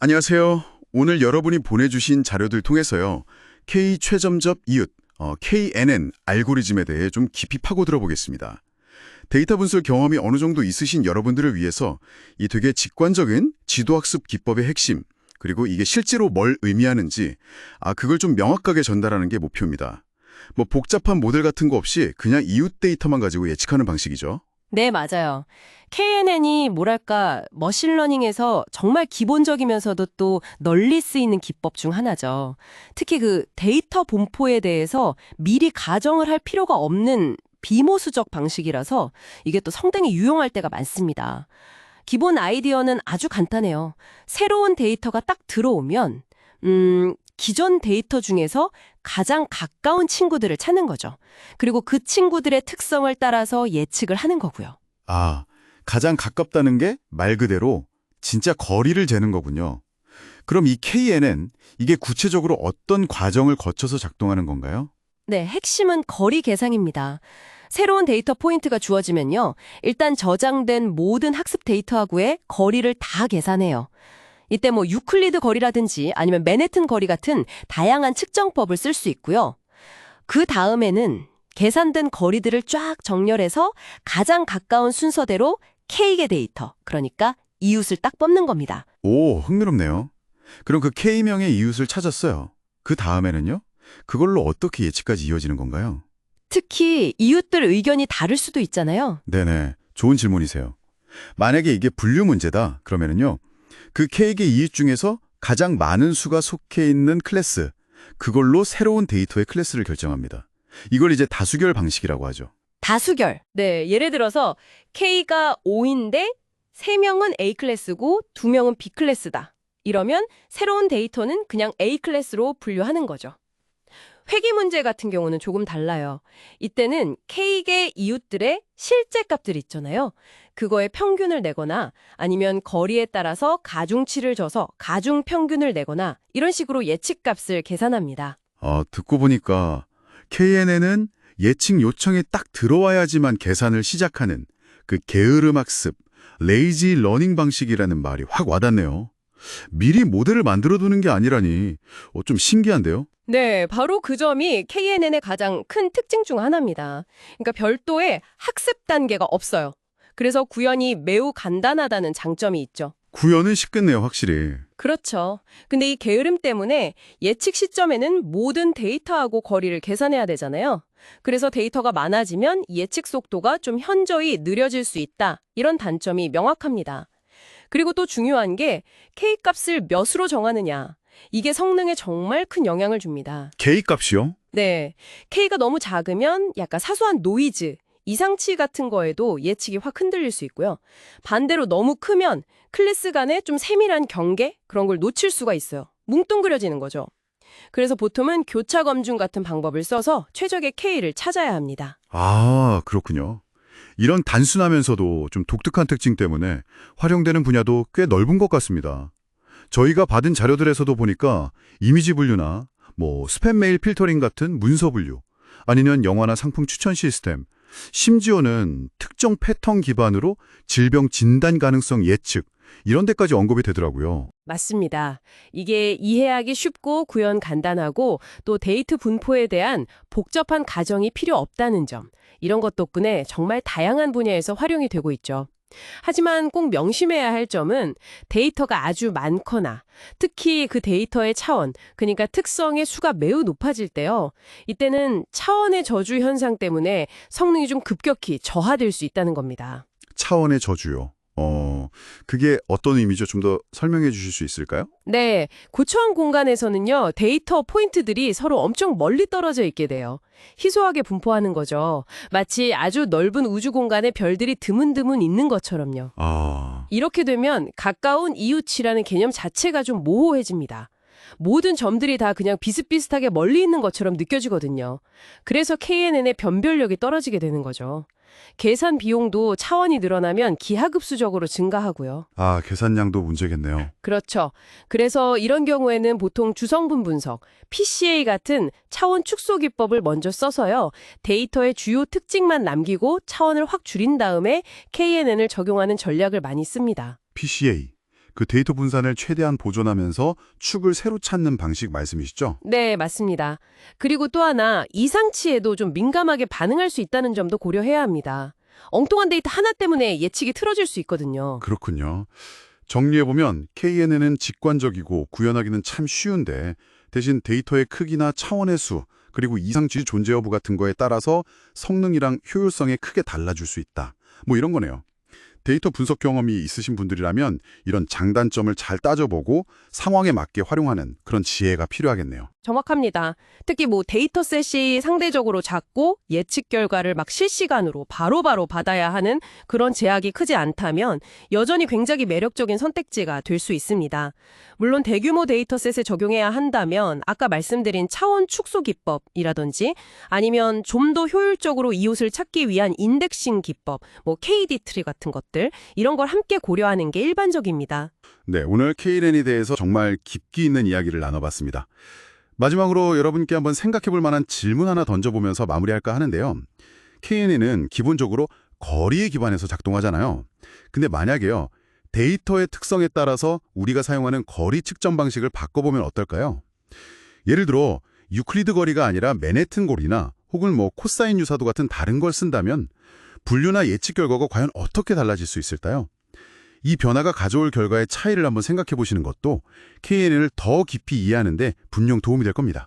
안녕하세요. 오늘 여러분이 보내주신 자료들 통해서요. K 최점접 이웃, KNN 알고리즘에 대해 좀 깊이 파고들어 보겠습니다. 데이터 분석 경험이 어느 정도 있으신 여러분들을 위해서 이 되게 직관적인 지도학습 기법의 핵심, 그리고 이게 실제로 뭘 의미하는지, 그걸 좀 명확하게 전달하는 게 목표입니다. 뭐 복잡한 모델 같은 거 없이 그냥 이웃 데이터만 가지고 예측하는 방식이죠. 네, 맞아요. KNN이 뭐랄까 머신러닝에서 정말 기본적이면서도 또 널리 쓰이는 기법 중 하나죠. 특히 그 데이터 분포에 대해서 미리 가정을 할 필요가 없는 비모수적 방식이라서 이게 또 상당히 유용할 때가 많습니다. 기본 아이디어는 아주 간단해요. 새로운 데이터가 딱 들어오면 기존 데이터 중에서 가장 가까운 친구들을 찾는 거죠. 그리고 그 친구들의 특성을 따라서 예측을 하는 거고요. 가장 가깝다는 게 말 그대로 진짜 거리를 재는 거군요. 그럼 이 KNN, 이게 구체적으로 어떤 과정을 거쳐서 작동하는 건가요? 네, 핵심은 거리 계산입니다. 새로운 데이터 포인트가 주어지면요. 일단 저장된 모든 학습 데이터하고의 거리를 다 계산해요. 이때 뭐 유클리드 거리라든지 아니면 맨해튼 거리 같은 다양한 측정법을 쓸 수 있고요. 그 다음에는 계산된 거리들을 쫙 정렬해서 가장 가까운 순서대로 K의 데이터, 그러니까 이웃을 딱 뽑는 겁니다. 오, 흥미롭네요. 그럼 그 K명의 이웃을 찾았어요. 그 다음에는요? 그걸로 어떻게 예측까지 이어지는 건가요? 특히 이웃들 의견이 다를 수도 있잖아요. 네네, 좋은 질문이세요. 만약에 이게 분류 문제다, 그러면은요. 그 K의 이웃 중에서 가장 많은 수가 속해 있는 클래스, 그걸로 새로운 데이터의 클래스를 결정합니다. 이걸 이제 다수결 방식이라고 하죠. 다수결. 네, 예를 들어서 K가 5인데 3명은 A 클래스고 2명은 B 클래스다. 이러면 새로운 데이터는 그냥 A 클래스로 분류하는 거죠. 회귀 문제 같은 경우는 조금 달라요. 이때는 K의 이웃들의 실제 값들 있잖아요. 그거의 평균을 내거나 아니면 거리에 따라서 가중치를 줘서 가중 평균을 내거나 이런 식으로 예측값을 계산합니다. 듣고 보니까 KNN은 예측 요청이 딱 들어와야지만 계산을 시작하는 그 게으름 학습, 레이지 러닝 방식이라는 말이 확 와닿네요. 미리 모델을 만들어두는 게 아니라니 좀 신기한데요? 네, 바로 그 점이 KNN의 가장 큰 특징 중 하나입니다. 그러니까 별도의 학습 단계가 없어요. 그래서 구현이 매우 간단하다는 장점이 있죠. 구현은 쉽겠네요, 확실히. 그렇죠. 근데 이 게으름 때문에 예측 시점에는 모든 데이터하고 거리를 계산해야 되잖아요. 그래서 데이터가 많아지면 예측 속도가 좀 현저히 느려질 수 있다. 이런 단점이 명확합니다. 그리고 또 중요한 게 K값을 몇으로 정하느냐. 이게 성능에 정말 큰 영향을 줍니다. K값이요? 네. K가 너무 작으면 약간 사소한 노이즈, 이상치 같은 거에도 예측이 확 흔들릴 수 있고요. 반대로 너무 크면 클래스 간의 좀 세밀한 경계? 그런 걸 놓칠 수가 있어요. 뭉뚱그려지는 거죠. 그래서 보통은 교차 검증 같은 방법을 써서 최적의 K를 찾아야 합니다. 그렇군요. 이런 단순하면서도 좀 독특한 특징 때문에 활용되는 분야도 꽤 넓은 것 같습니다. 저희가 받은 자료들에서도 보니까 이미지 분류나 스팸 메일 필터링 같은 문서 분류, 아니면 영화나 상품 추천 시스템, 심지어는 특정 패턴 기반으로 질병 진단 가능성 예측, 이런 데까지 언급이 되더라고요. 맞습니다. 이게 이해하기 쉽고 구현 간단하고 또 데이터 분포에 대한 복잡한 가정이 필요 없다는 점. 이런 것 덕분에 정말 다양한 분야에서 활용이 되고 있죠. 하지만 꼭 명심해야 할 점은 데이터가 아주 많거나 특히 그 데이터의 차원, 그러니까 특성의 수가 매우 높아질 때요. 이때는 차원의 저주 현상 때문에 성능이 좀 급격히 저하될 수 있다는 겁니다. 차원의 저주요. 그게 어떤 의미죠? 좀 더 설명해 주실 수 있을까요? 네, 고차원 공간에서는요, 데이터 포인트들이 서로 엄청 멀리 떨어져 있게 돼요. 희소하게 분포하는 거죠. 마치 아주 넓은 우주 공간에 별들이 드문드문 있는 것처럼요. 이렇게 되면 가까운 이웃이라는 개념 자체가 좀 모호해집니다. 모든 점들이 다 그냥 비슷비슷하게 멀리 있는 것처럼 느껴지거든요. 그래서 KNN의 변별력이 떨어지게 되는 거죠. 계산 비용도 차원이 늘어나면 기하급수적으로 증가하고요. 계산량도 문제겠네요. 그렇죠. 그래서 이런 경우에는 보통 주성분 분석, PCA 같은 차원 축소 기법을 먼저 써서요. 데이터의 주요 특징만 남기고 차원을 확 줄인 다음에 KNN을 적용하는 전략을 많이 씁니다. PCA. 그 데이터 분산을 최대한 보존하면서 축을 새로 찾는 방식 말씀이시죠? 네, 맞습니다. 그리고 또 하나, 이상치에도 좀 민감하게 반응할 수 있다는 점도 고려해야 합니다. 엉뚱한 데이터 하나 때문에 예측이 틀어질 수 있거든요. 그렇군요. 정리해보면 KNN은 직관적이고 구현하기는 참 쉬운데 대신 데이터의 크기나 차원의 수, 그리고 이상치 존재 여부 같은 거에 따라서 성능이랑 효율성에 크게 달라질 수 있다. 뭐 이런 거네요. 데이터 분석 경험이 있으신 분들이라면 이런 장단점을 잘 따져보고 상황에 맞게 활용하는 그런 지혜가 필요하겠네요. 정확합니다. 특히 데이터셋이 상대적으로 작고 예측 결과를 막 실시간으로 바로바로 받아야 하는 그런 제약이 크지 않다면 여전히 굉장히 매력적인 선택지가 될 수 있습니다. 물론 대규모 데이터셋에 적용해야 한다면 아까 말씀드린 차원 축소 기법이라든지 아니면 좀 더 효율적으로 이웃을 찾기 위한 인덱싱 기법, KD 트리 같은 것들 이런 걸 함께 고려하는 게 일반적입니다. 네, 오늘 KNN에 대해서 정말 깊이 있는 이야기를 나눠봤습니다. 마지막으로 여러분께 한번 생각해볼 만한 질문 하나 던져보면서 마무리할까 하는데요. KNN은 기본적으로 거리에 기반해서 작동하잖아요. 근데 만약에요, 데이터의 특성에 따라서 우리가 사용하는 거리 측정 방식을 바꿔보면 어떨까요? 예를 들어 유클리드 거리가 아니라 맨해튼 거리나 혹은 코사인 유사도 같은 다른 걸 쓴다면 분류나 예측 결과가 과연 어떻게 달라질 수 있을까요? 이 변화가 가져올 결과의 차이를 한번 생각해 보시는 것도 KNN을 더 깊이 이해하는 데 분명 도움이 될 겁니다.